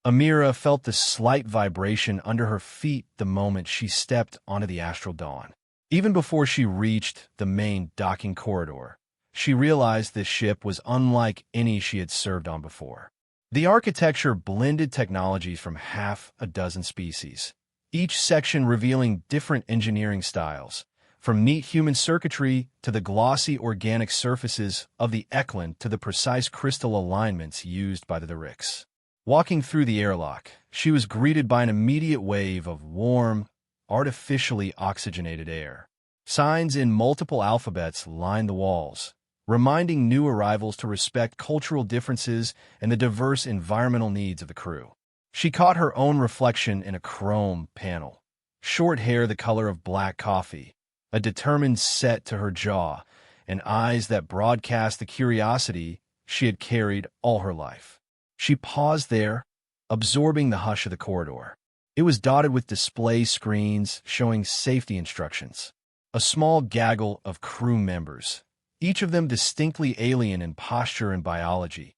Amira felt the slight vibration under her feet the moment she stepped onto the Astral Dawn. Even before she reached the main docking corridor, she realized this ship was unlike any she had served on before. The architecture blended technologies from half a dozen species, each section revealing different engineering styles, from neat human circuitry to the glossy organic surfaces of the Eklund to the precise crystal alignments used by the Rix. Walking through the airlock, she was greeted by an immediate wave of warm, artificially oxygenated air. Signs in multiple alphabets lined the walls, reminding new arrivals to respect cultural differences and the diverse environmental needs of the crew. She caught her own reflection in a chrome panel, short hair the color of black coffee, a determined set to her jaw, and eyes that broadcast the curiosity she had carried all her life. She paused there, absorbing the hush of the corridor. It was dotted with display screens showing safety instructions. A small gaggle of crew members, each of them distinctly alien in posture and biology,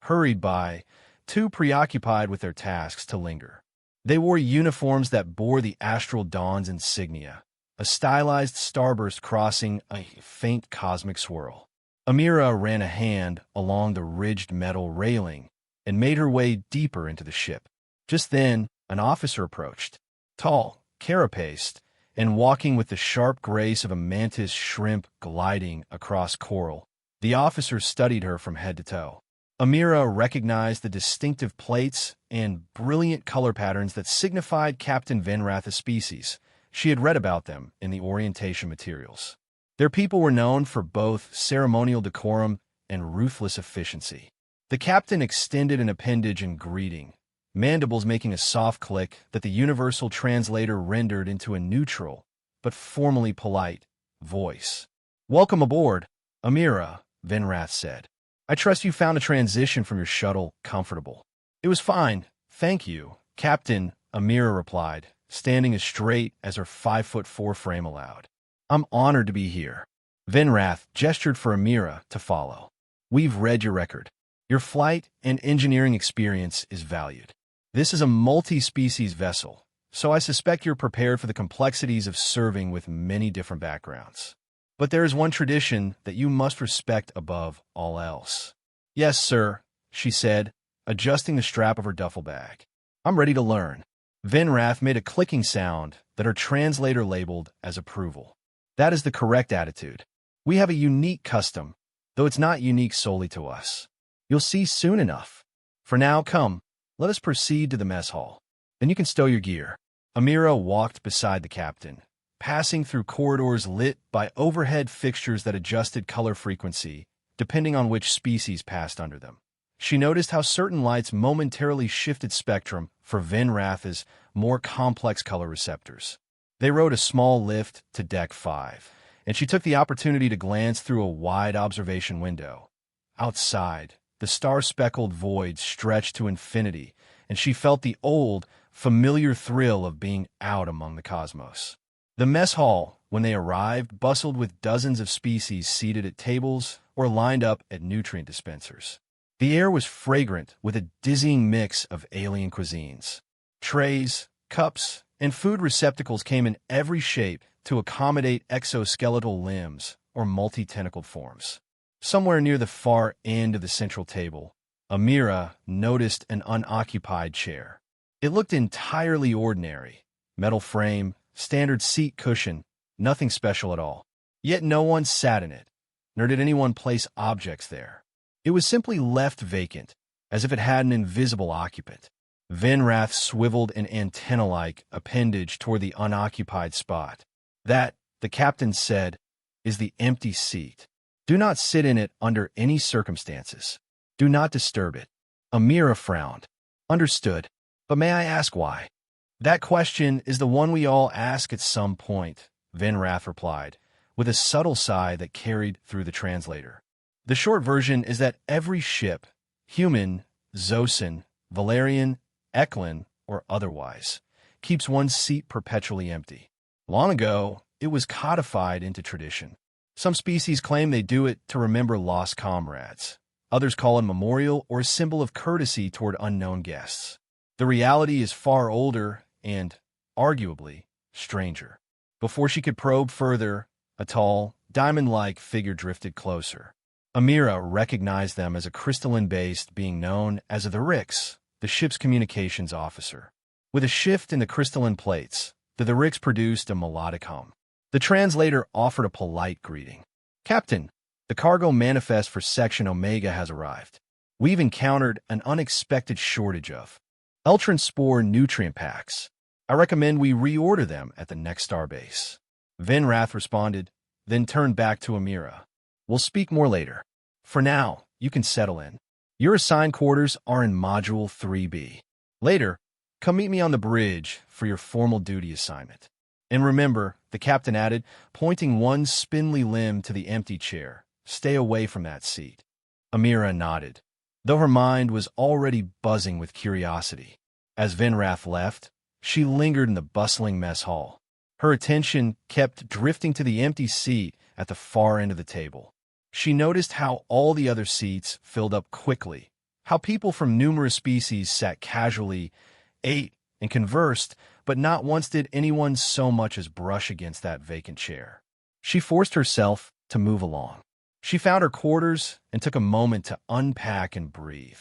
hurried by, too preoccupied with their tasks to linger. They wore uniforms that bore the Astral Dawn's insignia, a stylized starburst crossing a faint cosmic swirl. Amira ran a hand along the ridged metal railing and made her way deeper into the ship. Just then, an officer approached, tall, carapaced, and walking with the sharp grace of a mantis shrimp gliding across coral. The officer studied her from head to toe. Amira recognized the distinctive plates and brilliant color patterns that signified Captain Venrath's species. She had read about them in the orientation materials. Their people were known for both ceremonial decorum and ruthless efficiency. The captain extended an appendage in greeting, mandibles making a soft click that the universal translator rendered into a neutral, but formally polite, voice. "Welcome aboard, Amira," Venrath said. "I trust you found a transition from your shuttle comfortable." "It was fine, thank you," Captain Amira replied, standing as straight as her 5'4" frame allowed. "I'm honored to be here." Venrath gestured for Amira to follow. "We've read your record. Your flight and engineering experience is valued. This is a multi-species vessel, so I suspect you're prepared for the complexities of serving with many different backgrounds. But there is one tradition that you must respect above all else." "Yes, sir," she said, adjusting the strap of her duffel bag. "I'm ready to learn." Venrath made a clicking sound that her translator labeled as approval. "That is the correct attitude. We have a unique custom, though it's not unique solely to us. You'll see soon enough. For now, come, let us proceed to the mess hall. Then you can stow your gear." Amira walked beside the captain, passing through corridors lit by overhead fixtures that adjusted color frequency, depending on which species passed under them. She noticed how certain lights momentarily shifted spectrum for Venrath's more complex color receptors. They rode a small lift to Deck 5, and she took the opportunity to glance through a wide observation window. Outside, the star-speckled void stretched to infinity, and she felt the old, familiar thrill of being out among the cosmos. The mess hall, when they arrived, bustled with dozens of species seated at tables or lined up at nutrient dispensers. The air was fragrant with a dizzying mix of alien cuisines. Trays, cups, and food receptacles came in every shape to accommodate exoskeletal limbs or multi-tentacled forms. Somewhere near the far end of the central table, Amira noticed an unoccupied chair. It looked entirely ordinary. Metal frame, standard seat cushion, nothing special at all. Yet no one sat in it, nor did anyone place objects there. It was simply left vacant, as if it had an invisible occupant. Venrath swiveled an antenna-like appendage toward the unoccupied spot. "That," the captain said, "is the empty seat. Do not sit in it under any circumstances. Do not disturb it." Amira frowned. "Understood. But may I ask why?" "That question is the one we all ask at some point," Venrath replied, with a subtle sigh that carried through the translator. "The short version is that every ship, human, Zosan, Valerian, Eklund, or otherwise, keeps one seat perpetually empty. Long ago, it was codified into tradition. Some species claim they do it to remember lost comrades. Others call it a memorial or a symbol of courtesy toward unknown guests. The reality is far older and, arguably, stranger. Before she could probe further, a tall, diamond-like figure drifted closer. Amira recognized them as a crystalline-based being known as the Rix, the ship's communications officer. With a shift in the crystalline plates, the Rix produced a melodic hum. The translator offered a polite greeting. "Captain, the cargo manifest for Section Omega has arrived. We've encountered an unexpected shortage of Eltron Spore nutrient packs. I recommend we reorder them at the next starbase." Vinrath responded, then turned back to Amira. "We'll speak more later. For now, you can settle in. Your assigned quarters are in Module 3B. Later, come meet me on the bridge for your formal duty assignment. And remember," the captain added, pointing one spindly limb to the empty chair, "stay away from that seat." Amira nodded, though her mind was already buzzing with curiosity. As Vinrath left, she lingered in the bustling mess hall. Her attention kept drifting to the empty seat at the far end of the table. She noticed how all the other seats filled up quickly, how people from numerous species sat casually, ate, and conversed, but not once did anyone so much as brush against that vacant chair. She forced herself to move along. She found her quarters and took a moment to unpack and breathe.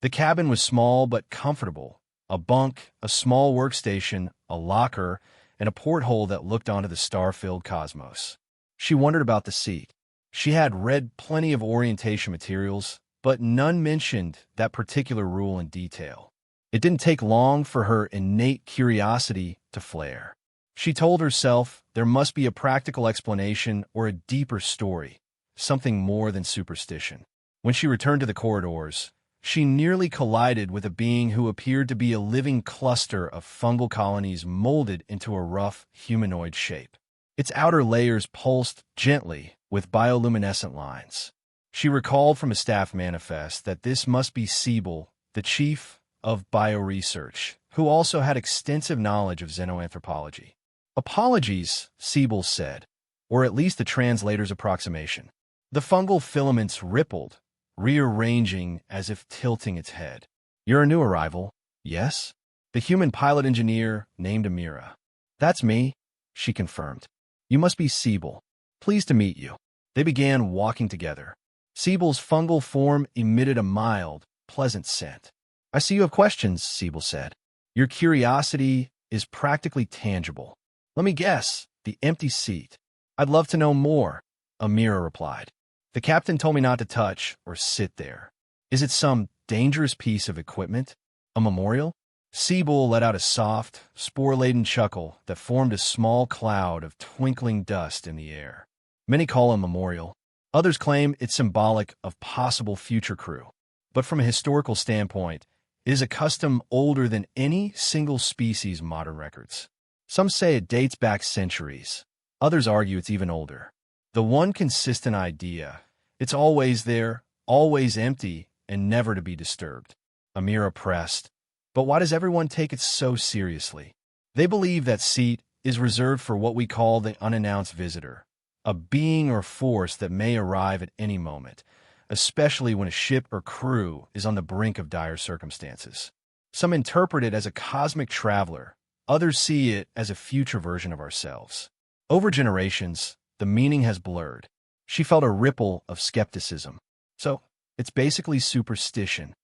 The cabin was small but comfortable. A bunk, a small workstation, a locker, and a porthole that looked onto the star-filled cosmos. She wondered about the seat. She had read plenty of orientation materials, but none mentioned that particular rule in detail. It didn't take long for her innate curiosity to flare. She told herself there must be a practical explanation or a deeper story, something more than superstition. When she returned to the corridors, she nearly collided with a being who appeared to be a living cluster of fungal colonies molded into a rough, humanoid shape. Its outer layers pulsed gently with bioluminescent lines. She recalled from a staff manifest that this must be Siebel, the chief of bioresearch, who also had extensive knowledge of xenoanthropology. "Apologies," Siebel said, or at least the translator's approximation. The fungal filaments rippled, rearranging as if tilting its head. "You're a new arrival, yes?" The human pilot engineer named Amira. "That's me," she confirmed. "You must be Siebel. Pleased to meet you." They began walking together. Siebel's fungal form emitted a mild, pleasant scent. "I see you have questions," Siebel said. "Your curiosity is practically tangible. Let me guess, the empty seat." "I'd love to know more," Amira replied. "The captain told me not to touch or sit there. Is it some dangerous piece of equipment? A memorial?" Siebel let out a soft, spore-laden chuckle that formed a small cloud of twinkling dust in the air. "Many call it a memorial. Others claim it's symbolic of possible future crew. But from a historical standpoint, it is a custom older than any single species' modern records. Some say it dates back centuries. Others argue it's even older. The one consistent idea, it's always there, always empty, and never to be disturbed." Amira pressed. "But why does everyone take it so seriously?" "They believe that seat is reserved for what we call the unannounced visitor, a being or force that may arrive at any moment, especially when a ship or crew is on the brink of dire circumstances. Some interpret it as a cosmic traveler, others see it as a future version of ourselves. Over generations, the meaning has blurred." She felt a ripple of skepticism. "So, it's basically superstition."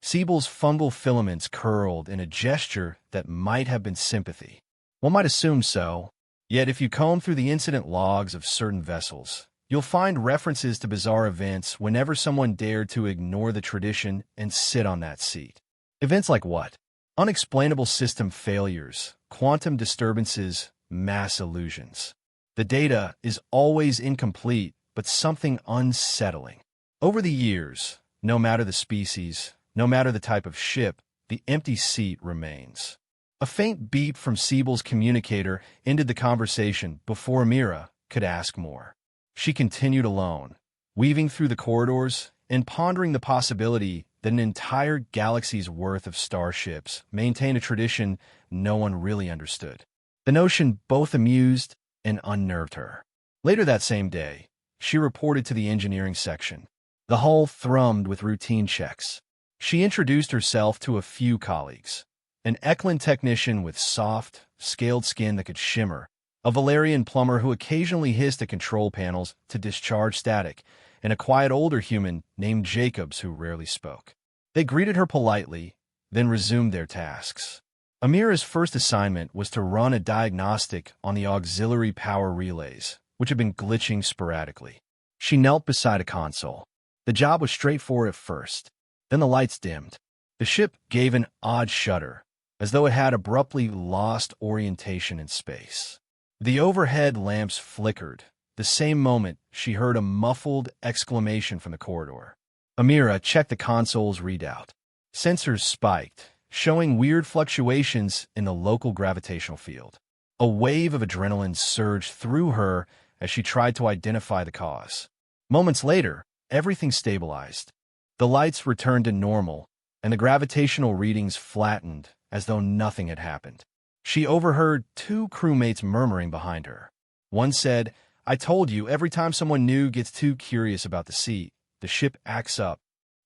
Siebel's fungal filaments curled in a gesture that might have been sympathy. "One might assume so. Yet if you comb through the incident logs of certain vessels, you'll find references to bizarre events whenever someone dared to ignore the tradition and sit on that seat. Events like what? Unexplainable system failures, quantum disturbances, mass illusions. The data is always incomplete, but something unsettling. Over the years, no matter the species, no matter the type of ship, the empty seat remains." A faint beep from Siebel's communicator ended the conversation before Amira could ask more. She continued alone, weaving through the corridors and pondering the possibility that an entire galaxy's worth of starships maintain a tradition no one really understood. The notion both amused and unnerved her. Later that same day, she reported to the engineering section. The hull thrummed with routine checks. She introduced herself to a few colleagues. an Eklund technician with soft, scaled skin that could shimmer, a Valerian plumber who occasionally hissed at control panels to discharge static, and a quiet older human named Jacobs who rarely spoke. They greeted her politely, then resumed their tasks. Amira's first assignment was to run a diagnostic on the auxiliary power relays, which had been glitching sporadically. She knelt beside a console. The job was straightforward at first. Then the lights dimmed. The ship gave an odd shudder, as though it had abruptly lost orientation in space. The overhead lamps flickered. The same moment, she heard a muffled exclamation from the corridor. Amira checked the console's readout. Sensors spiked, showing weird fluctuations in the local gravitational field. A wave of adrenaline surged through her as she tried to identify the cause. Moments later, everything stabilized. The lights returned to normal, and the gravitational readings flattened as though nothing had happened. She overheard two crewmates murmuring behind her. One said, "I told you, every time someone new gets too curious about the seat, the ship acts up."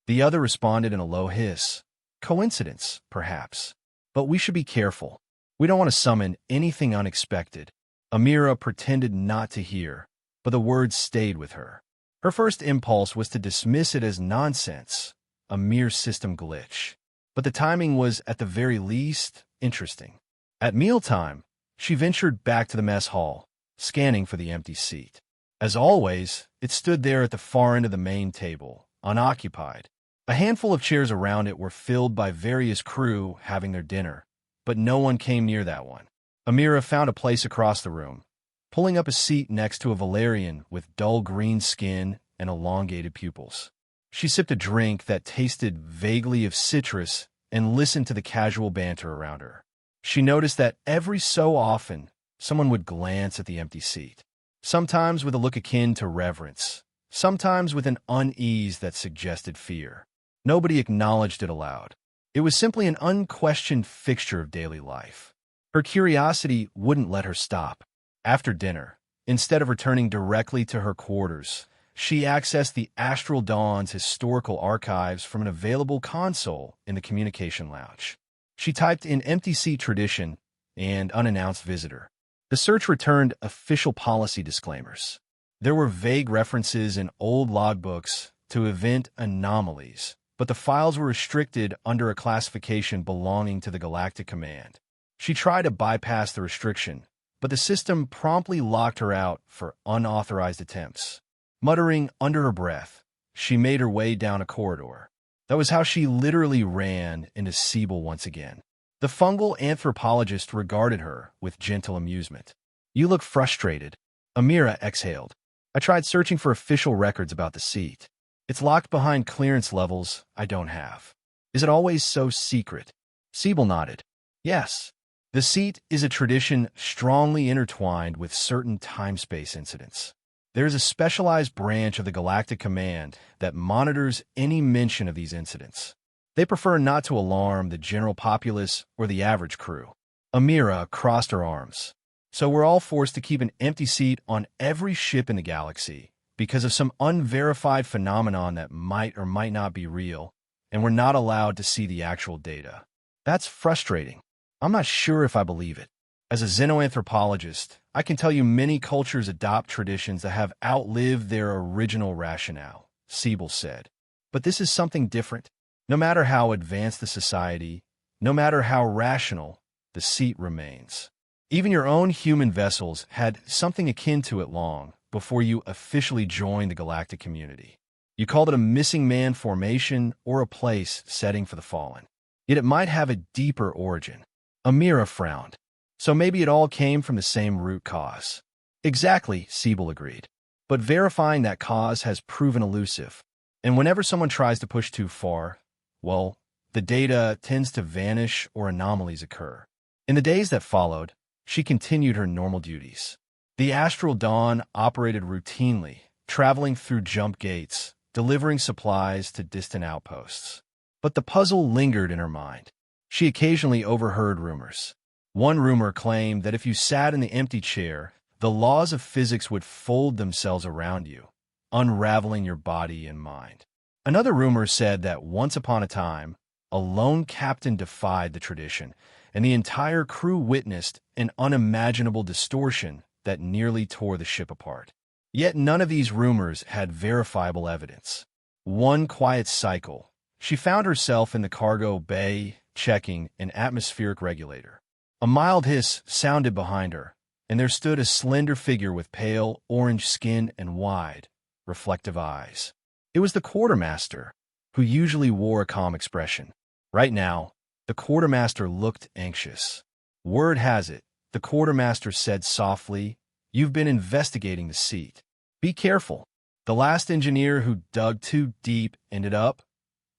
The other responded in a low hiss. "Coincidence, perhaps. But we should be careful. We don't want to summon anything unexpected." Amira pretended not to hear, but the words stayed with her. Her first impulse was to dismiss it as nonsense, a mere system glitch. But the timing was, at the very least, interesting. At mealtime, she ventured back to the mess hall, scanning for the empty seat. As always, it stood there at the far end of the main table, unoccupied. A handful of chairs around it were filled by various crew having their dinner, but no one came near that one. Amira found a place across the room, pulling up a seat next to a Valerian with dull green skin and elongated pupils. She sipped a drink that tasted vaguely of citrus and listened to the casual banter around her. She noticed that every so often, someone would glance at the empty seat, sometimes with a look akin to reverence, sometimes with an unease that suggested fear. Nobody acknowledged it aloud. It was simply an unquestioned fixture of daily life. Her curiosity wouldn't let her stop. After dinner, instead of returning directly to her quarters, she accessed the Astral Dawn's historical archives from an available console in the communication lounge. She typed in empty seat tradition and unannounced visitor. The search returned official policy disclaimers. There were vague references in old logbooks to event anomalies, but the files were restricted under a classification belonging to the Galactic Command. She tried to bypass the restriction, but the system promptly locked her out for unauthorized attempts. Muttering under her breath, she made her way down a corridor. That was how she literally ran into Siebel once again. The fungal anthropologist regarded her with gentle amusement. "You look frustrated." Amira exhaled. "I tried searching for official records about the seat. It's locked behind clearance levels I don't have." "Is it always so secret?" Siebel nodded. "Yes. The seat is a tradition strongly intertwined with certain time-space incidents. There is a specialized branch of the Galactic Command that monitors any mention of these incidents. They prefer not to alarm the general populace or the average crew." Amira crossed her arms. "So we're all forced to keep an empty seat on every ship in the galaxy because of some unverified phenomenon that might or might not be real, and we're not allowed to see the actual data. That's frustrating. I'm not sure if I believe it. As a xenoanthropologist, I can tell you many cultures adopt traditions that have outlived their original rationale," Siebel said. "But this is something different. No matter how advanced the society, no matter how rational, the seat remains. Even your own human vessels had something akin to it long before you officially joined the galactic community. You called it a missing man formation or a place setting for the fallen. Yet it might have a deeper origin." Amira frowned. "So maybe it all came from the same root cause." "Exactly," Siebel agreed. "But verifying that cause has proven elusive. And whenever someone tries to push too far, well, the data tends to vanish or anomalies occur." In the days that followed, she continued her normal duties. The Astral Dawn operated routinely, traveling through jump gates, delivering supplies to distant outposts. But the puzzle lingered in her mind. She occasionally overheard rumors. One rumor claimed that if you sat in the empty chair, the laws of physics would fold themselves around you, unraveling your body and mind. Another rumor said that once upon a time, a lone captain defied the tradition, and the entire crew witnessed an unimaginable distortion that nearly tore the ship apart. Yet none of these rumors had verifiable evidence. One quiet cycle, she found herself in the cargo bay checking an atmospheric regulator. A mild hiss sounded behind her, and there stood a slender figure with pale orange skin and wide, reflective eyes. It was the quartermaster, who usually wore a calm expression. Right now, the quartermaster looked anxious. "Word has it," the quartermaster said softly, "you've been investigating the seat. Be careful. The last engineer who dug too deep ended up,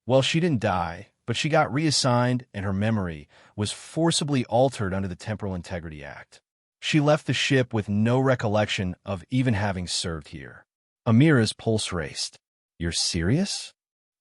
well, she didn't die, but she got reassigned and her memory was forcibly altered under the Temporal Integrity Act. She left the ship with no recollection of even having served here." Amira's pulse raced. "You're serious?"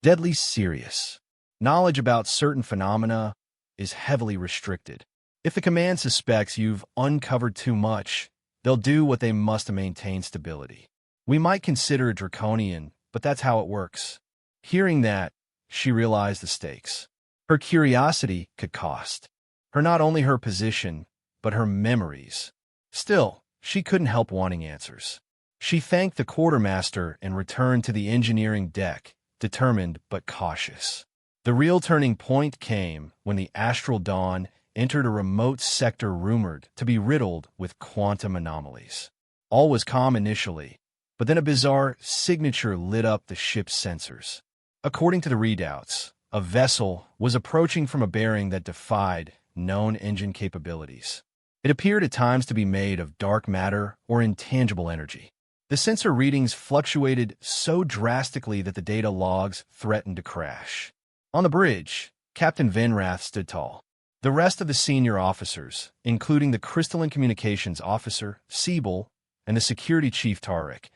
"Deadly serious. Knowledge about certain phenomena is heavily restricted. If the command suspects you've uncovered too much, they'll do what they must to maintain stability. We might consider it draconian, but that's how it works." Hearing that, she realized the stakes. Her curiosity could cost her not only her position, but her memories. Still, she couldn't help wanting answers. She thanked the quartermaster and returned to the engineering deck, determined but cautious. The real turning point came when the Astral Dawn entered a remote sector rumored to be riddled with quantum anomalies. All was calm initially, but then a bizarre signature lit up the ship's sensors. According to the readouts, a vessel was approaching from a bearing that defied known engine capabilities. It appeared at times to be made of dark matter or intangible energy. The sensor readings fluctuated so drastically that the data logs threatened to crash. On the bridge, Captain Venrath stood tall. The rest of the senior officers, including the Crystalline Communications Officer, Siebel, and the Security Chief Tarek,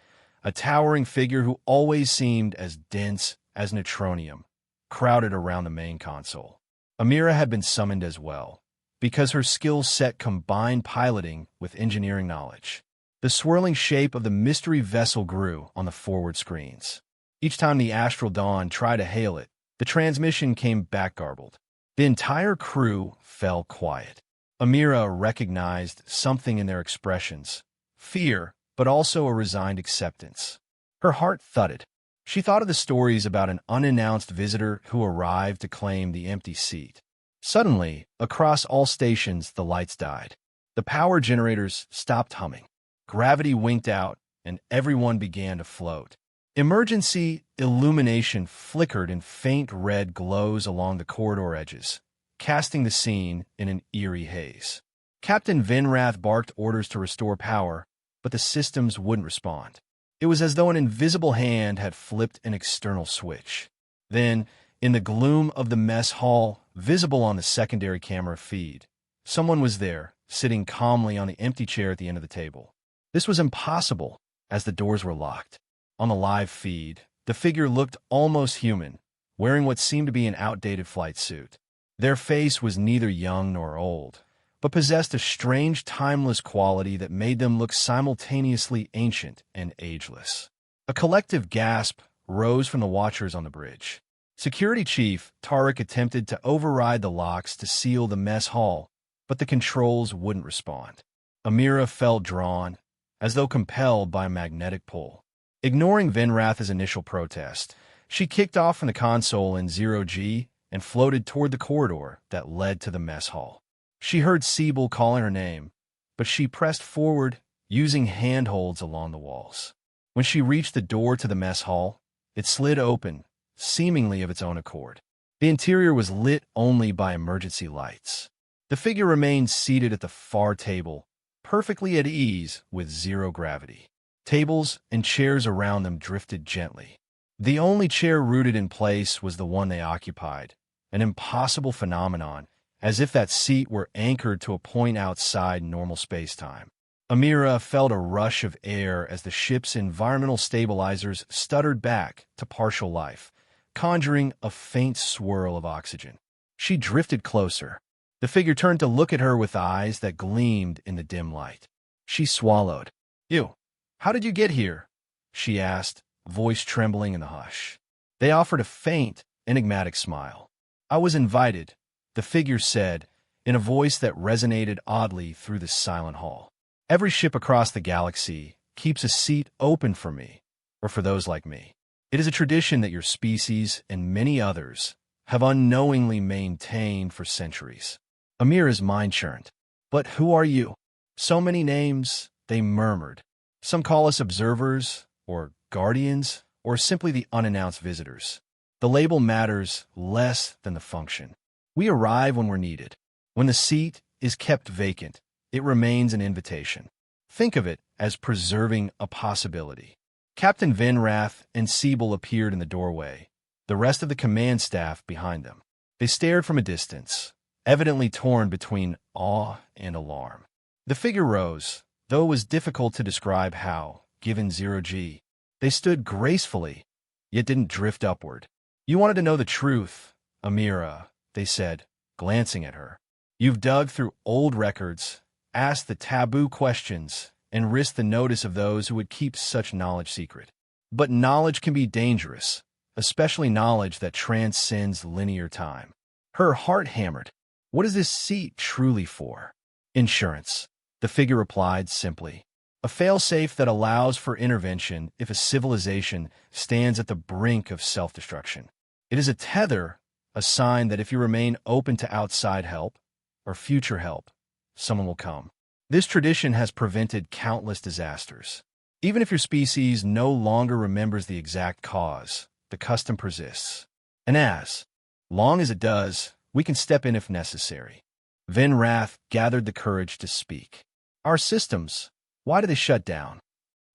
a towering figure who always seemed as dense as neutronium, crowded around the main console. Amira had been summoned as well, because her skill set combined piloting with engineering knowledge. The swirling shape of the mystery vessel grew on the forward screens. Each time the Astral Dawn tried to hail it, the transmission came back garbled. The entire crew fell quiet. Amira recognized something in their expressions, fear, but also a resigned acceptance. Her heart thudded. She thought of the stories about an unannounced visitor who arrived to claim the empty seat. Suddenly, across all stations, the lights died. The power generators stopped humming. Gravity winked out, and everyone began to float. Emergency illumination flickered in faint red glows along the corridor edges, casting the scene in an eerie haze. Captain Venrath barked orders to restore power, but the systems wouldn't respond. It was as though an invisible hand had flipped an external switch. Then, in the gloom of the mess hall, visible on the secondary camera feed, someone was there, sitting calmly on the empty chair at the end of the table. This was impossible, as the doors were locked. On the live feed, the figure looked almost human, wearing what seemed to be an outdated flight suit. Their face was neither young nor old, but possessed a strange timeless quality that made them look simultaneously ancient and ageless. A collective gasp rose from the watchers on the bridge. Security Chief Tarek attempted to override the locks to seal the mess hall, but the controls wouldn't respond. Amira felt drawn, as though compelled by a magnetic pull. Ignoring Venrath's initial protest, she kicked off from the console in 0G and floated toward the corridor that led to the mess hall. She heard Siebel calling her name, but she pressed forward, using handholds along the walls. When she reached the door to the mess hall, it slid open, seemingly of its own accord. The interior was lit only by emergency lights. The figure remained seated at the far table, perfectly at ease with zero gravity. Tables and chairs around them drifted gently. The only chair rooted in place was the one they occupied, an impossible phenomenon, as if that seat were anchored to a point outside normal space-time. Amira felt a rush of air as the ship's environmental stabilizers stuttered back to partial life, conjuring a faint swirl of oxygen. She drifted closer. The figure turned to look at her with eyes that gleamed in the dim light. She swallowed. "You, how did you get here?" she asked, voice trembling in the hush. They offered a faint, enigmatic smile. I was invited, the figure said, in a voice that resonated oddly through the silent hall. Every ship across the galaxy keeps a seat open for me, or for those like me. It is a tradition that your species and many others have unknowingly maintained for centuries. Amira's mind churned. But who are you? So many names, they murmured. Some call us observers, or guardians, or simply the unannounced visitors. The label matters less than the function. We arrive when we're needed. When the seat is kept vacant, it remains an invitation. Think of it as preserving a possibility. Captain Vinrath and Siebel appeared in the doorway, the rest of the command staff behind them. They stared from a distance, evidently torn between awe and alarm. The figure rose, though it was difficult to describe how, given 0G. They stood gracefully, yet didn't drift upward. You wanted to know the truth, Amira, they said, glancing at her. You've dug through old records, asked the taboo questions, and risked the notice of those who would keep such knowledge secret. But knowledge can be dangerous, especially knowledge that transcends linear time. Her heart hammered. What is this seat truly for? Insurance, the figure replied simply. A failsafe that allows for intervention if a civilization stands at the brink of self-destruction. It is a tether, a sign that if you remain open to outside help, or future help, someone will come. This tradition has prevented countless disasters. Even if your species no longer remembers the exact cause, the custom persists. And as long as it does, we can step in if necessary. Vinrath gathered the courage to speak. Our systems, why do they shut down?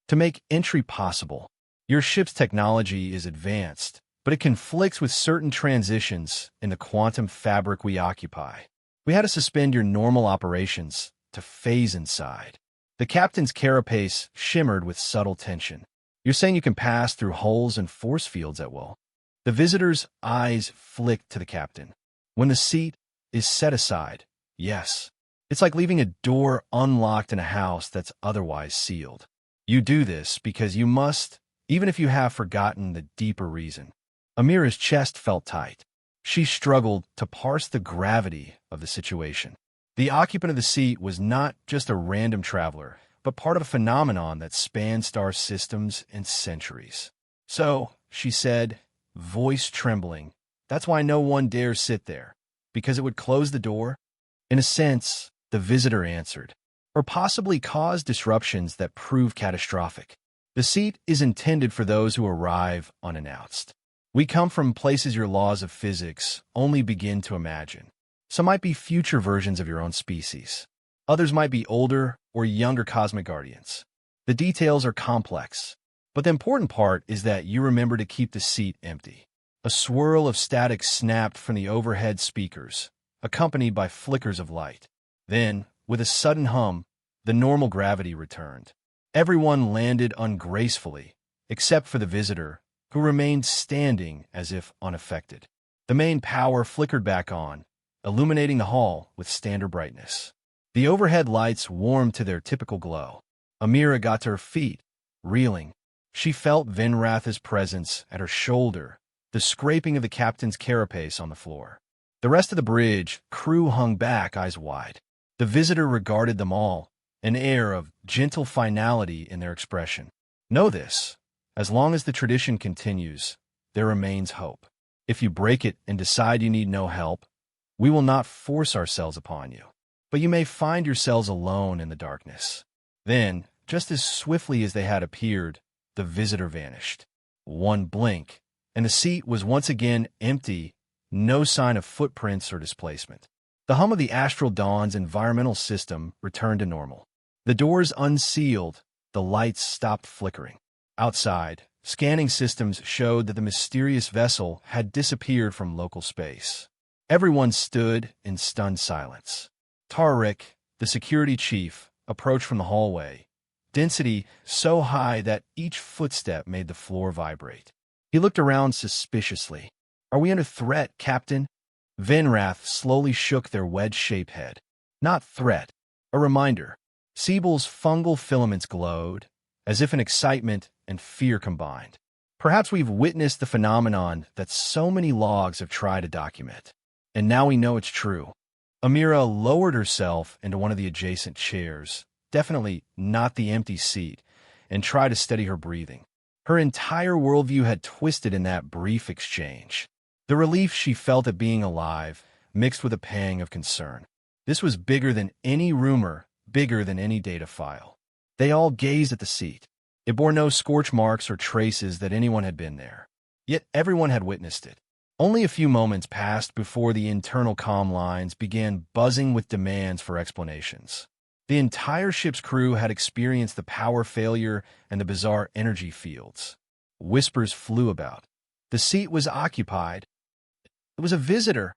To make entry possible. Your ship's technology is advanced, but it conflicts with certain transitions in the quantum fabric we occupy. We had to suspend your normal operations to phase inside. The captain's carapace shimmered with subtle tension. You're saying you can pass through holes and force fields at will. The visitor's eyes flicked to the captain. When the seat is set aside, yes. It's like leaving a door unlocked in a house that's otherwise sealed. You do this because you must, even if you have forgotten the deeper reason. Amira's chest felt tight. She struggled to parse the gravity of the situation. The occupant of the seat was not just a random traveler, but part of a phenomenon that spanned star systems and centuries. So, she said, voice trembling, that's why no one dares sit there, because it would close the door? In a sense, the visitor answered, or possibly cause disruptions that prove catastrophic. The seat is intended for those who arrive unannounced. We come from places your laws of physics only begin to imagine. Some might be future versions of your own species. Others might be older or younger cosmic guardians. The details are complex, but the important part is that you remember to keep the seat empty. A swirl of static snapped from the overhead speakers, accompanied by flickers of light. Then, with a sudden hum, the normal gravity returned. Everyone landed ungracefully, except for the visitor, who remained standing as if unaffected. The main power flickered back on, illuminating the hall with standard brightness. The overhead lights warmed to their typical glow. Amira got to her feet, reeling. She felt Vinrath's presence at her shoulder, the scraping of the captain's carapace on the floor. The rest of the bridge crew hung back, eyes wide. The visitor regarded them all, an air of gentle finality in their expression. Know this, as long as the tradition continues, there remains hope. If you break it and decide you need no help, we will not force ourselves upon you. But you may find yourselves alone in the darkness. Then, just as swiftly as they had appeared, the visitor vanished. One blink, and the seat was once again empty, no sign of footprints or displacement. The hum of the Astral Dawn's environmental system returned to normal. The doors unsealed, the lights stopped flickering. Outside, scanning systems showed that the mysterious vessel had disappeared from local space. Everyone stood in stunned silence. Tarek, the security chief, approached from the hallway, density so high that each footstep made the floor vibrate. He looked around suspiciously. Are we under threat, Captain? Vinrath slowly shook their wedge-shaped head. Not threat, a reminder. Siebel's fungal filaments glowed, as if in excitement and fear combined. Perhaps we've witnessed the phenomenon that so many logs have tried to document. And now we know it's true. Amira lowered herself into one of the adjacent chairs, definitely not the empty seat, and tried to steady her breathing. Her entire worldview had twisted in that brief exchange. The relief she felt at being alive mixed with a pang of concern. This was bigger than any rumor, bigger than any data file. They all gazed at the seat. It bore no scorch marks or traces that anyone had been there. Yet everyone had witnessed it. Only a few moments passed before the internal comm lines began buzzing with demands for explanations. The entire ship's crew had experienced the power failure and the bizarre energy fields. Whispers flew about. The seat was occupied. It was a visitor.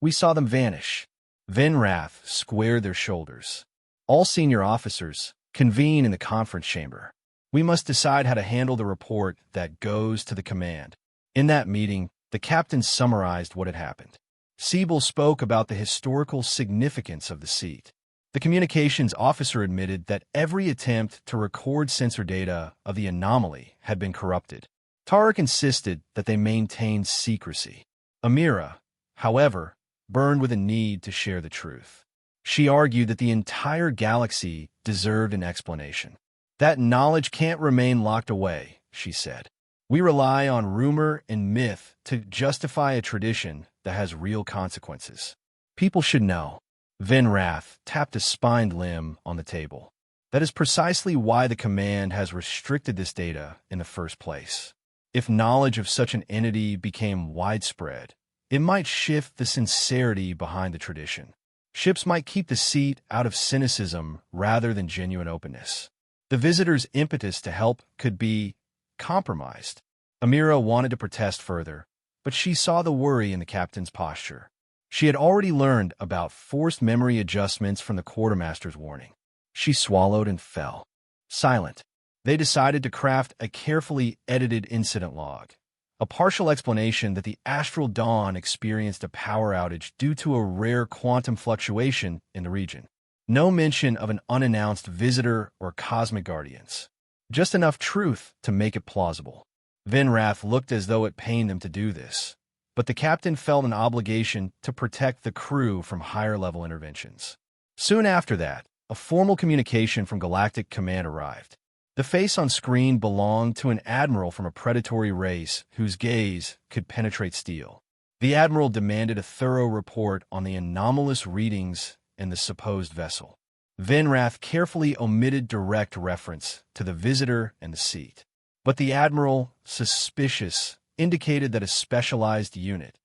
We saw them vanish. Venrath squared their shoulders. All senior officers convene in the conference chamber. We must decide how to handle the report that goes to the command. In that meeting, the captain summarized what had happened. Siebel spoke about the historical significance of the seat. The communications officer admitted that every attempt to record sensor data of the anomaly had been corrupted. Tarek insisted that they maintain secrecy. Amira, however, burned with a need to share the truth. She argued that the entire galaxy deserved an explanation. That knowledge can't remain locked away, she said. We rely on rumor and myth to justify a tradition that has real consequences. People should know. Venrath tapped a spined limb on the table. That is precisely why the command has restricted this data in the first place. If knowledge of such an entity became widespread, it might shift the sincerity behind the tradition. Ships might keep the seat out of cynicism rather than genuine openness. The visitor's impetus to help could be compromised. Amira wanted to protest further, but she saw the worry in the captain's posture. She had already learned about forced memory adjustments from the quartermaster's warning. She swallowed and fell. Silent. They decided to craft a carefully edited incident log, a partial explanation that the Astral Dawn experienced a power outage due to a rare quantum fluctuation in the region. No mention of an unannounced visitor or cosmic guardians. Just enough truth to make it plausible. Venrath looked as though it pained them to do this, but the captain felt an obligation to protect the crew from higher-level interventions. Soon after that, a formal communication from Galactic Command arrived. The face on screen belonged to an admiral from a predatory race whose gaze could penetrate steel. The admiral demanded a thorough report on the anomalous readings in the supposed vessel. Venrath carefully omitted direct reference to the visitor and the seat. But the admiral, suspicious, indicated that a specialized unit,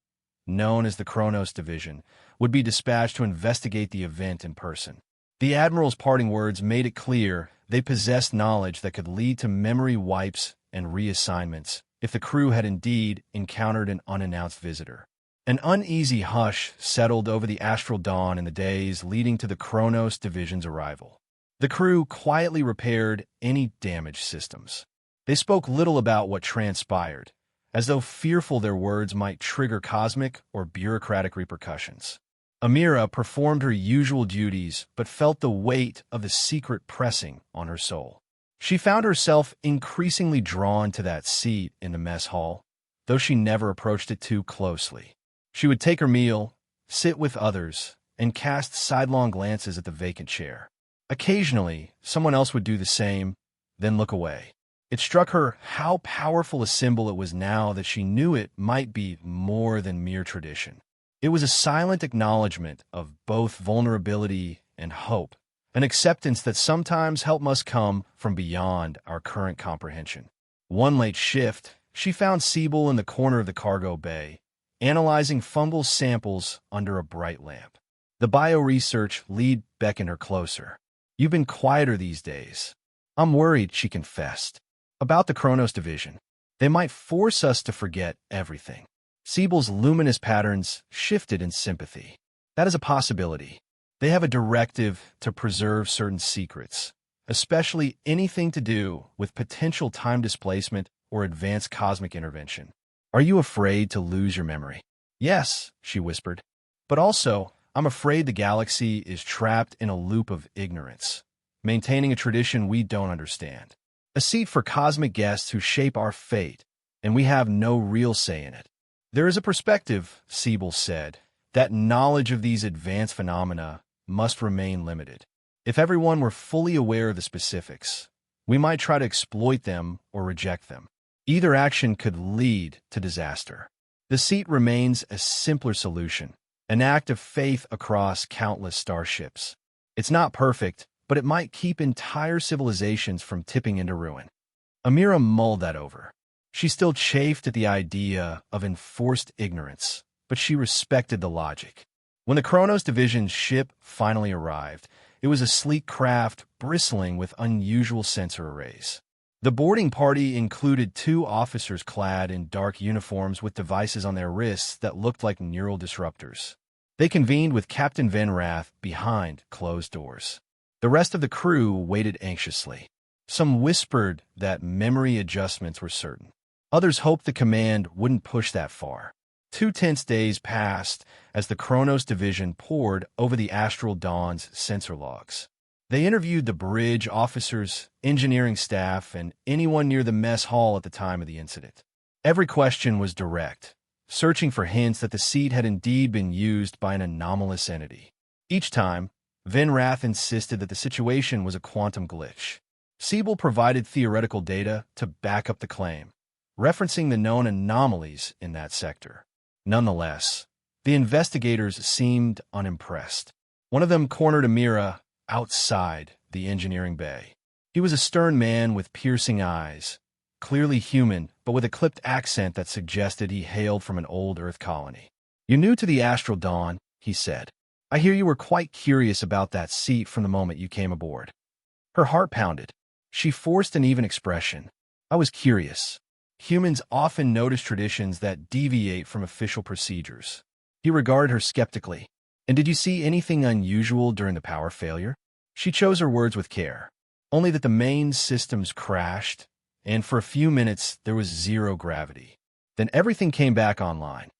known as the Kronos Division, would be dispatched to investigate the event in person. The admiral's parting words made it clear they possessed knowledge that could lead to memory wipes and reassignments if the crew had indeed encountered an unannounced visitor. An uneasy hush settled over the Astral Dawn in the days leading to the Kronos Division's arrival. The crew quietly repaired any damaged systems. They spoke little about what transpired, as though fearful their words might trigger cosmic or bureaucratic repercussions. Amira performed her usual duties but felt the weight of the secret pressing on her soul. She found herself increasingly drawn to that seat in the mess hall, though she never approached it too closely. She would take her meal, sit with others, and cast sidelong glances at the vacant chair. Occasionally, someone else would do the same, then look away. It struck her how powerful a symbol it was now that she knew it might be more than mere tradition. It was a silent acknowledgement of both vulnerability and hope, an acceptance that sometimes help must come from beyond our current comprehension. One late shift, she found Siebel in the corner of the cargo bay, analyzing fungal samples under a bright lamp. The bioresearch lead beckoned her closer. "You've been quieter these days." "I'm worried," she confessed, "about the Kronos Division. They might force us to forget everything." Siebel's luminous patterns shifted in sympathy. "That is a possibility. They have a directive to preserve certain secrets, especially anything to do with potential time displacement or advanced cosmic intervention. Are you afraid to lose your memory?" "Yes," she whispered. "But also, I'm afraid the galaxy is trapped in a loop of ignorance, maintaining a tradition we don't understand. A seat for cosmic guests who shape our fate, and we have no real say in it." "There is a perspective," Siebel said, that knowledge of these advanced phenomena must remain limited. If everyone were fully aware of the specifics, we might try to exploit them or reject them. Either action could lead to disaster. The seat remains a simpler solution, an act of faith across countless starships. It's not perfect, but it might keep entire civilizations from tipping into ruin. Amira mulled that over. She still chafed at the idea of enforced ignorance, but she respected the logic. When the Kronos Division's ship finally arrived, it was a sleek craft bristling with unusual sensor arrays. The boarding party included 2 officers clad in dark uniforms with devices on their wrists that looked like neural disruptors. They convened with Captain Venrath behind closed doors. The rest of the crew waited anxiously. Some whispered that memory adjustments were certain. Others hoped the command wouldn't push that far. 2 tense days passed as the Kronos Division pored over the Astral Dawn's sensor logs. They interviewed the bridge officers, engineering staff, and anyone near the mess hall at the time of the incident. Every question was direct, searching for hints that the seat had indeed been used by an anomalous entity. Each time, Venrath insisted that the situation was a quantum glitch. Siebel provided theoretical data to back up the claim, referencing the known anomalies in that sector. Nonetheless, the investigators seemed unimpressed. One of them cornered Amira outside the engineering bay. He was a stern man with piercing eyes, clearly human, but with a clipped accent that suggested he hailed from an old Earth colony. "You're new to the Astral Dawn," he said. "I hear you were quite curious about that seat from the moment you came aboard." Her heart pounded. She forced an even expression. "I was curious. Humans often notice traditions that deviate from official procedures." He regarded her skeptically. "And did you see anything unusual during the power failure?" She chose her words with care. "Only that the main systems crashed, and for a few minutes there was zero gravity. Then everything came back online."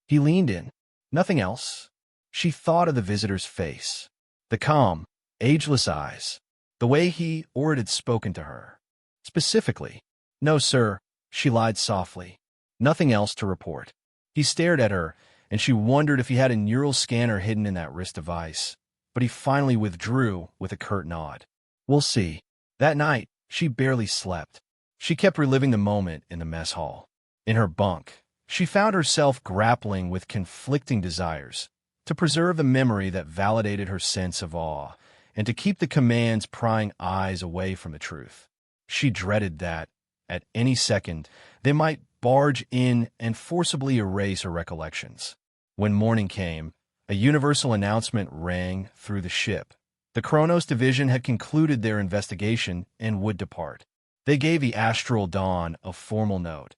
He leaned in. "Nothing else?" She thought of the visitor's face. The calm, ageless eyes. The way he or it had spoken to her. Specifically, "No, sir," she lied softly. "Nothing else to report." He stared at her, and she wondered if he had a neural scanner hidden in that wrist device. But he finally withdrew with a curt nod. "We'll see." That night, she barely slept. She kept reliving the moment in the mess hall. In her bunk, she found herself grappling with conflicting desires to preserve the memory that validated her sense of awe and to keep the command's prying eyes away from the truth. She dreaded that, at any second, they might barge in and forcibly erase her recollections. When morning came, a universal announcement rang through the ship. The Kronos Division had concluded their investigation and would depart. They gave the Astral Dawn a formal note.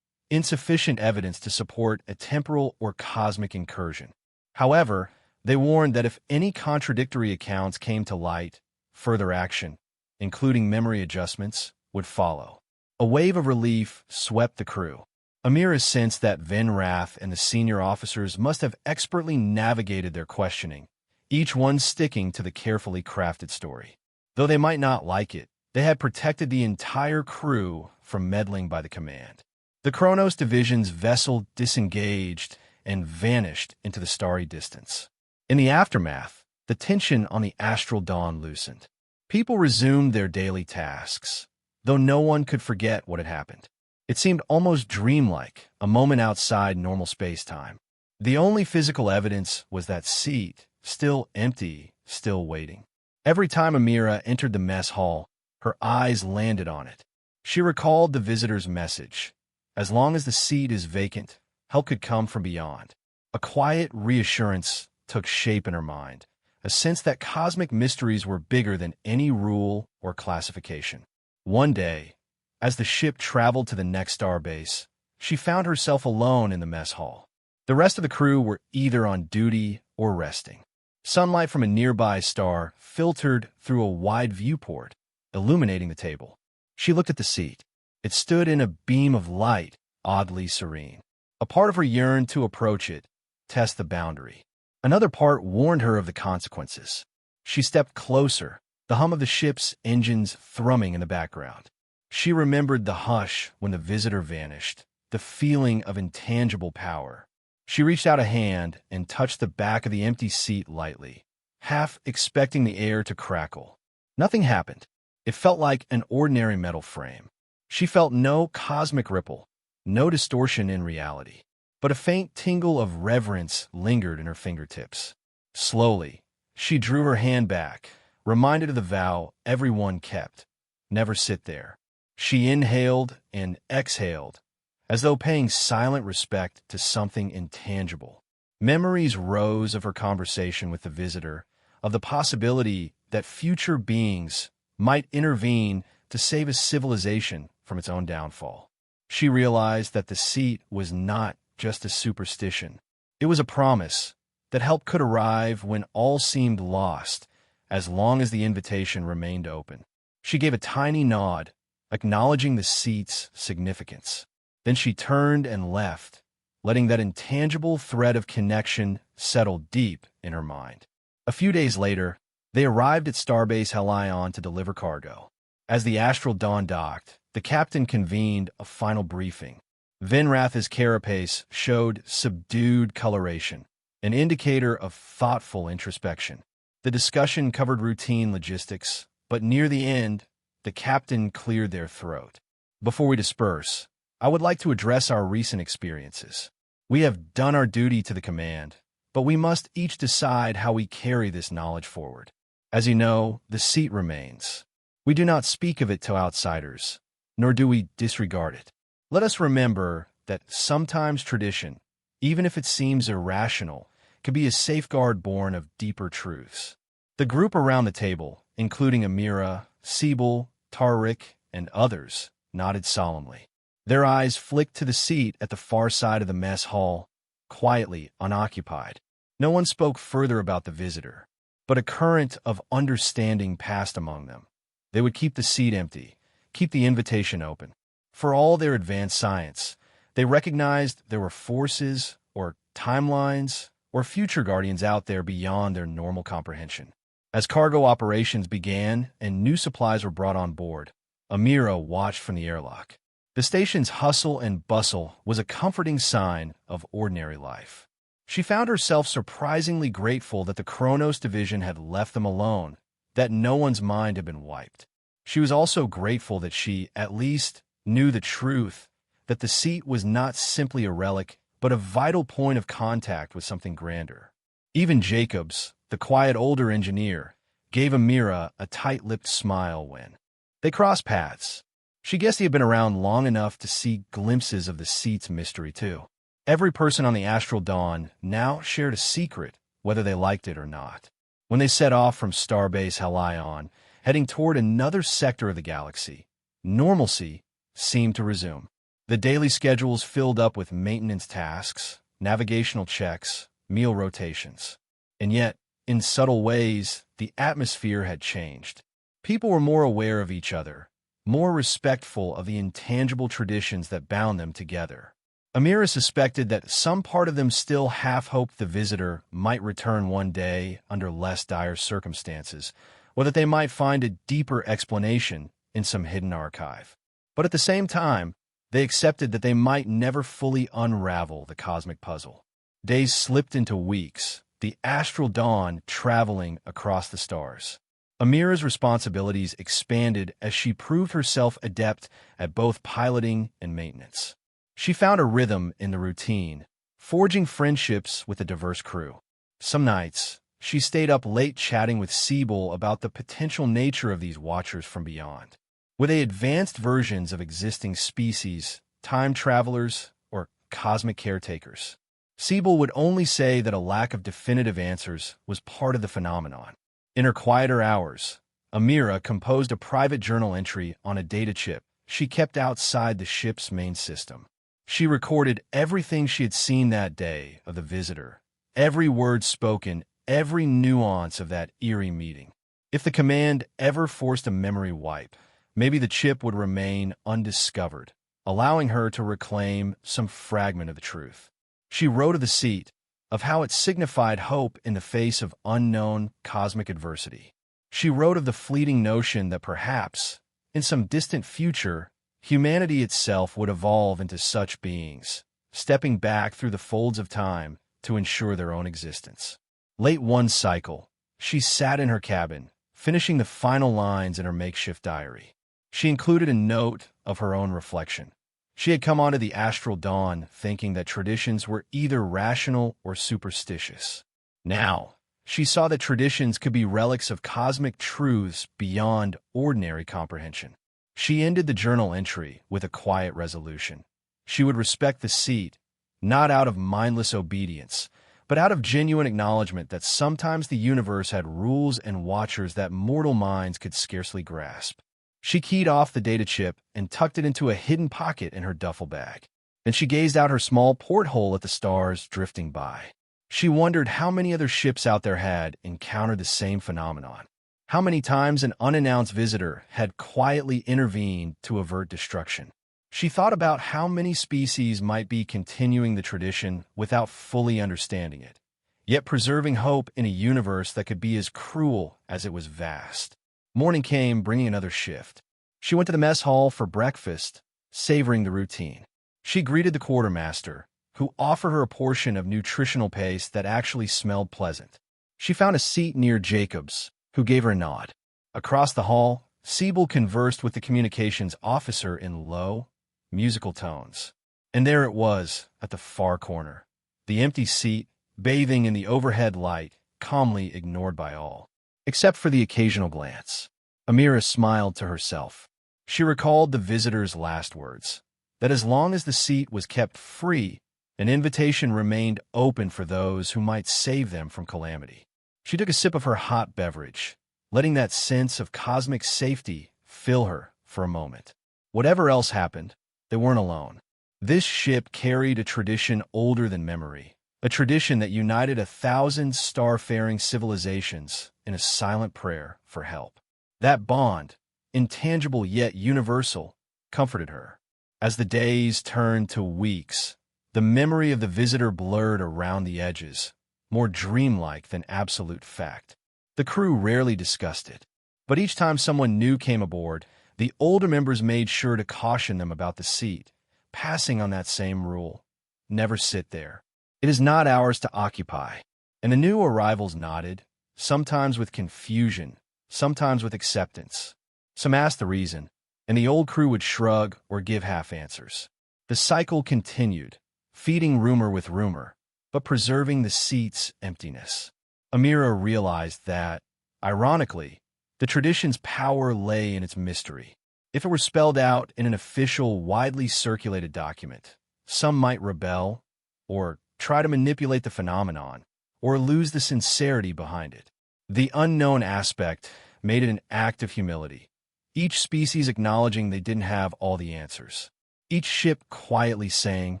Insufficient evidence to support a temporal or cosmic incursion. However, they warned that if any contradictory accounts came to light, further action, including memory adjustments, would follow. A wave of relief swept the crew. Amira sensed that Venrath and the senior officers must have expertly navigated their questioning, each one sticking to the carefully crafted story. Though they might not like it, they had protected the entire crew from meddling by the command. The Kronos Division's vessel disengaged and vanished into the starry distance. In the aftermath, the tension on the Astral Dawn loosened. People resumed their daily tasks, though no one could forget what had happened. It seemed almost dreamlike, a moment outside normal space-time. The only physical evidence was that seat, still empty, still waiting. Every time Amira entered the mess hall, her eyes landed on it. She recalled the visitor's message. As long as the seat is vacant, help could come from beyond. A quiet reassurance took shape in her mind, a sense that cosmic mysteries were bigger than any rule or classification. One day, as the ship traveled to the next starbase, she found herself alone in the mess hall. The rest of the crew were either on duty or resting. Sunlight from a nearby star filtered through a wide viewport, illuminating the table. She looked at the seat. It stood in a beam of light, oddly serene. A part of her yearned to approach it, test the boundary. Another part warned her of the consequences. She stepped closer, the hum of the ship's engines thrumming in the background. She remembered the hush when the visitor vanished, the feeling of intangible power. She reached out a hand and touched the back of the empty seat lightly, half expecting the air to crackle. Nothing happened. It felt like an ordinary metal frame. She felt no cosmic ripple, no distortion in reality. But a faint tingle of reverence lingered in her fingertips. Slowly, she drew her hand back, reminded of the vow everyone kept: never sit there. She inhaled and exhaled, as though paying silent respect to something intangible. Memories rose of her conversation with the visitor, of the possibility that future beings might intervene to save a civilization from its own downfall. She realized that the seat was not just a superstition. It was a promise that help could arrive when all seemed lost, as long as the invitation remained open. She gave a tiny nod, acknowledging the seat's significance. Then she turned and left, letting that intangible thread of connection settle deep in her mind. A few days later, they arrived at Starbase Helion to deliver cargo. As the Astral Dawn docked, the captain convened a final briefing. Vinrath's carapace showed subdued coloration, an indicator of thoughtful introspection. The discussion covered routine logistics, but near the end, the captain cleared their throat. Before we disperse, I would like to address our recent experiences. We have done our duty to the command, but we must each decide how we carry this knowledge forward. As you know, the seat remains. We do not speak of it to outsiders, nor do we disregard it. Let us remember that sometimes tradition, even if it seems irrational, can be a safeguard born of deeper truths. The group around the table, including Amira, Siebel, Tariq, and others, nodded solemnly. Their eyes flicked to the seat at the far side of the mess hall, quietly unoccupied. No one spoke further about the visitor, but a current of understanding passed among them. They would keep the seat empty, keep the invitation open. For all their advanced science, they recognized there were forces or timelines or future guardians out there beyond their normal comprehension. As cargo operations began and new supplies were brought on board, Amira watched from the airlock. The station's hustle and bustle was a comforting sign of ordinary life. She found herself surprisingly grateful that the Kronos division had left them alone, that no one's mind had been wiped. She was also grateful that she, at least, knew the truth, that the seat was not simply a relic, but a vital point of contact with something grander. Even Jacobs, the quiet older engineer, gave Amira a tight-lipped smile when they crossed paths. She guessed he had been around long enough to see glimpses of the seat's mystery, too. Every person on the Astral Dawn now shared a secret, whether they liked it or not. When they set off from Starbase Helion, heading toward another sector of the galaxy, normalcy seemed to resume. The daily schedules filled up with maintenance tasks, navigational checks, meal rotations. And yet, in subtle ways, the atmosphere had changed. People were more aware of each other, more respectful of the intangible traditions that bound them together. Amira suspected that some part of them still half-hoped the visitor might return one day under less dire circumstances, or that they might find a deeper explanation in some hidden archive. But at the same time, they accepted that they might never fully unravel the cosmic puzzle. Days slipped into weeks, the Astral Dawn traveling across the stars. Amira's responsibilities expanded as she proved herself adept at both piloting and maintenance. She found a rhythm in the routine, forging friendships with a diverse crew. Some nights, she stayed up late chatting with Siebel about the potential nature of these watchers from beyond. Were they advanced versions of existing species, time travelers, or cosmic caretakers? Siebel would only say that a lack of definitive answers was part of the phenomenon. In her quieter hours, Amira composed a private journal entry on a data chip she kept outside the ship's main system. She recorded everything she had seen that day of the visitor, every word spoken, every nuance of that eerie meeting. If the command ever forced a memory wipe, maybe the chip would remain undiscovered, allowing her to reclaim some fragment of the truth. She wrote of the seat, of how it signified hope in the face of unknown cosmic adversity. She wrote of the fleeting notion that perhaps, in some distant future, humanity itself would evolve into such beings, stepping back through the folds of time to ensure their own existence. Late one cycle, she sat in her cabin, finishing the final lines in her makeshift diary. She included a note of her own reflection. She had come onto the astral dawn thinking that traditions were either rational or superstitious. Now, she saw that traditions could be relics of cosmic truths beyond ordinary comprehension. She ended the journal entry with a quiet resolution. She would respect the seat, not out of mindless obedience, but out of genuine acknowledgement that sometimes the universe had rules and watchers that mortal minds could scarcely grasp. She keyed off the data chip and tucked it into a hidden pocket in her duffel bag. Then she gazed out her small porthole at the stars drifting by. She wondered how many other ships out there had encountered the same phenomenon. How many times an unannounced visitor had quietly intervened to avert destruction. She thought about how many species might be continuing the tradition without fully understanding it, yet preserving hope in a universe that could be as cruel as it was vast. Morning came, bringing another shift. She went to the mess hall for breakfast, savoring the routine. She greeted the quartermaster, who offered her a portion of nutritional paste that actually smelled pleasant. She found a seat near Jacob's, who gave her a nod. Across the hall, Siebel conversed with the communications officer in low, musical tones. And there it was, at the far corner. The empty seat, bathing in the overhead light, calmly ignored by all. Except for the occasional glance. Amira smiled to herself. She recalled the visitor's last words, that as long as the seat was kept free, an invitation remained open for those who might save them from calamity. She took a sip of her hot beverage, letting that sense of cosmic safety fill her for a moment. Whatever else happened, they weren't alone. This ship carried a tradition older than memory, a tradition that united 1,000 starfaring civilizations in a silent prayer for help. That bond, intangible yet universal, comforted her. As the days turned to weeks, the memory of the visitor blurred around the edges, more dreamlike than absolute fact. The crew rarely discussed it, but each time someone new came aboard, the older members made sure to caution them about the seat, passing on that same rule. Never sit there. It is not ours to occupy. And the new arrivals nodded, sometimes with confusion, sometimes with acceptance. Some asked the reason, and the old crew would shrug or give half answers. The cycle continued, feeding rumor with rumor, but preserving the seat's emptiness. Amira realized that, ironically, the tradition's power lay in its mystery. If it were spelled out in an official, widely circulated document, some might rebel, or try to manipulate the phenomenon, or lose the sincerity behind it. The unknown aspect made it an act of humility, each species acknowledging they didn't have all the answers. Each ship quietly saying,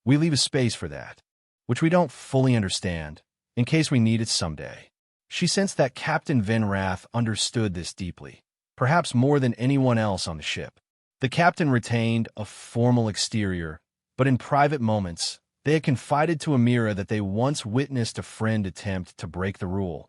"We leave a space for that, which we don't fully understand, in case we need it someday." She sensed that Captain Venrath understood this deeply, perhaps more than anyone else on the ship. The captain retained a formal exterior, but in private moments, they had confided to Amira that they once witnessed a friend attempt to break the rule,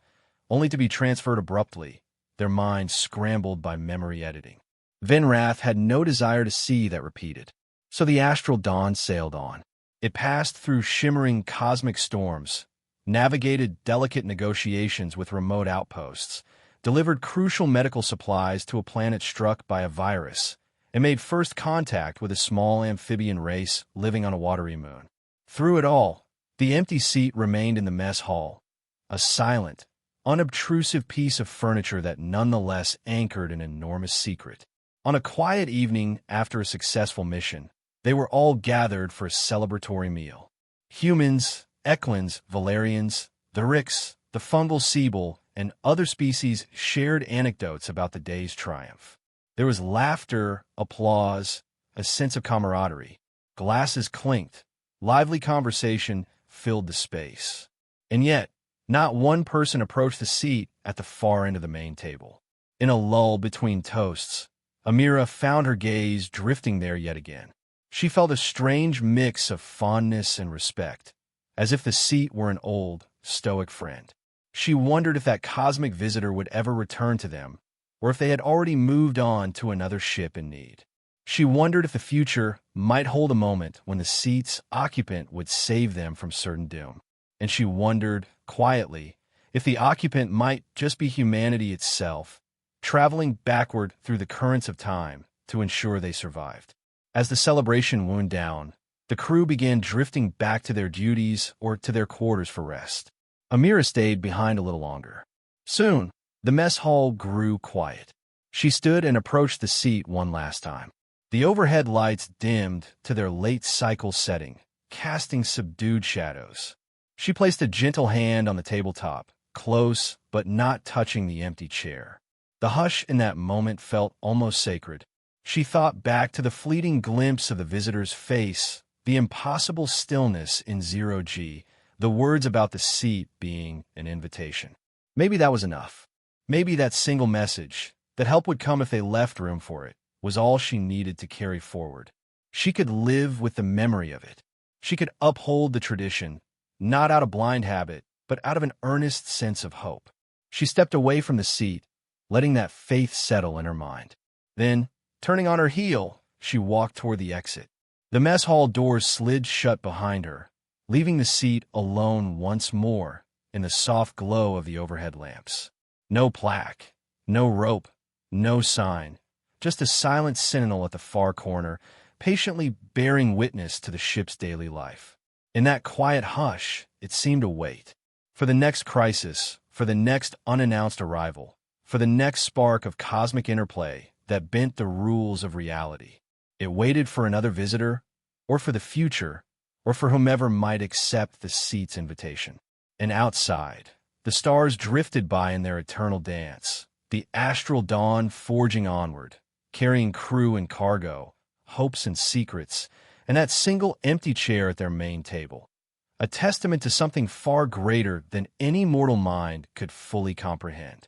only to be transferred abruptly, their minds scrambled by memory editing. Venrath had no desire to see that repeated, so the astral dawn sailed on. It passed through shimmering cosmic storms, navigated delicate negotiations with remote outposts, delivered crucial medical supplies to a planet struck by a virus, and made first contact with a small amphibian race living on a watery moon. Through it all, the empty seat remained in the mess hall, a silent, unobtrusive piece of furniture that nonetheless anchored an enormous secret. On a quiet evening after a successful mission, they were all gathered for a celebratory meal. Humans, Eklunds, Valerians, the Ricks, the Fungal Siebel, and other species shared anecdotes about the day's triumph. There was laughter, applause, a sense of camaraderie. Glasses clinked. Lively conversation filled the space. And yet, not one person approached the seat at the far end of the main table. In a lull between toasts, Amira found her gaze drifting there yet again. She felt a strange mix of fondness and respect, as if the seat were an old, stoic friend. She wondered if that cosmic visitor would ever return to them, or if they had already moved on to another ship in need. She wondered if the future might hold a moment when the seat's occupant would save them from certain doom. And she wondered, quietly, if the occupant might just be humanity itself, traveling backward through the currents of time to ensure they survived. As the celebration wound down, the crew began drifting back to their duties or to their quarters for rest. Amira stayed behind a little longer. Soon, the mess hall grew quiet. She stood and approached the seat one last time. The overhead lights dimmed to their late cycle setting, casting subdued shadows. She placed a gentle hand on the tabletop, close but not touching the empty chair. The hush in that moment felt almost sacred. She thought back to the fleeting glimpse of the visitor's face, the impossible stillness in 0G, the words about the seat being an invitation. Maybe that was enough. Maybe that single message, that help would come if they left room for it, was all she needed to carry forward. She could live with the memory of it. She could uphold the tradition, not out of blind habit, but out of an earnest sense of hope. She stepped away from the seat, letting that faith settle in her mind. Then, turning on her heel, she walked toward the exit. The mess hall doors slid shut behind her, leaving the seat alone once more in the soft glow of the overhead lamps. No plaque, no rope, no sign, just a silent sentinel at the far corner, patiently bearing witness to the ship's daily life. In that quiet hush, it seemed to wait. For the next crisis, for the next unannounced arrival, for the next spark of cosmic interplay that bent the rules of reality. It waited for another visitor, or for the future, or for whomever might accept the seat's invitation. And outside, the stars drifted by in their eternal dance, the astral dawn forging onward, carrying crew and cargo, hopes and secrets, and that single empty chair at their main table, a testament to something far greater than any mortal mind could fully comprehend.